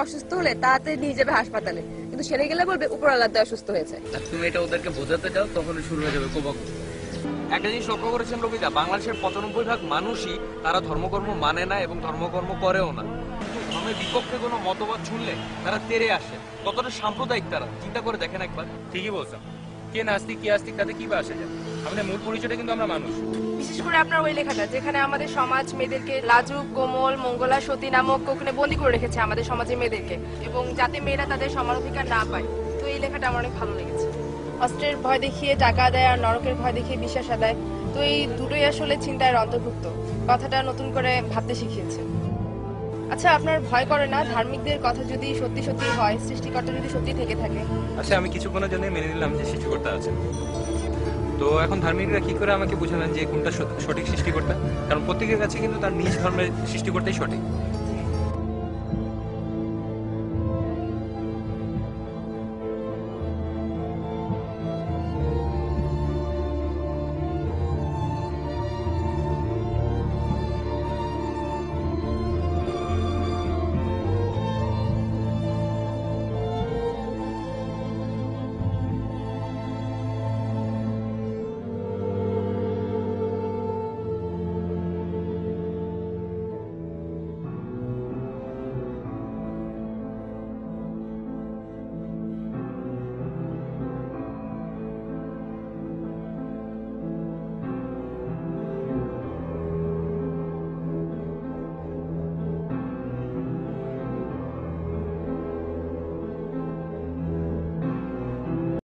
অসুস্থ হলে তাড়াতাড়ি নিয়ে যাবে হাসপাতালে, কিন্তু সেরে গেলে বলবে উপরওয়ালার দেওয়া অসুস্থ হয়েছে। আর তুমি এটা ওদেরকে বোঝাতে যাও, তখনই শুরু হয়ে যাবে কোবাক। একটা জিনিস লক্ষ্য করেছেন রবিদা, বাংলাদেশের 95% মানুষই তারা ধর্মকর্ম মানে না এবং ধর্মকর্ম করেও না। কিন্তু ধর্মের বিপক্ষে কোনো মতবাদ শুনলে তারা তেড়ে আসে। কতটা সাম্প্রদায়িক তারা, চিন্তা করে দেখেন একবার। ঠিকই বলছেন, কে নাস্তিক কে আস্তিক তাতে কি বা আসে যায়? আমাদের মূল পরিচয়টা কিন্তু আমরা মানুষ। বিশেষ করে আপনার ওই লেখাটা যেখানে আমাদের সমাজ মেয়েদেরকে লাজুক, কোমল, মঙ্গলা, সতী নামক কোকনে বন্দি করে রেখেছে আমাদের সমাজের মেয়েদেরকে, এবং যাতে মেয়েরা তাদের সমান অধিকার না পায়। তো এই লেখাটা আমার অনেক ভালো লেগেছে। অস্ত্রের ভয় দেখিয়ে টাকা দেয় আর নরকের ভয় দেখিয়ে বিশ্বাস আদায়, তো এই দুটোই আসলে চিন্তার অন্তর্ভুক্ত। কথাটা নতুন করে ভাবতে শিখিয়েছে। আচ্ছা, আপনার ভয় করে না ধার্মিকদের কথা যদি সত্যি সত্যি হয়, সৃষ্টিকর্তা যদি সত্যি থেকে থাকে? আচ্ছা, আমি কিছুক্ষণের জন্য মেনে নিলাম যে সৃষ্টিকর্তা আছে, তো এখন ধার্মিকরা কি করে আমাকে বোঝাবেন যে কোনটা সঠিক সৃষ্টিকর্তা? কারণ প্রত্যেকের কাছে কিন্তু তার নিজ ধর্মের সৃষ্টিকর্তাই সঠিক।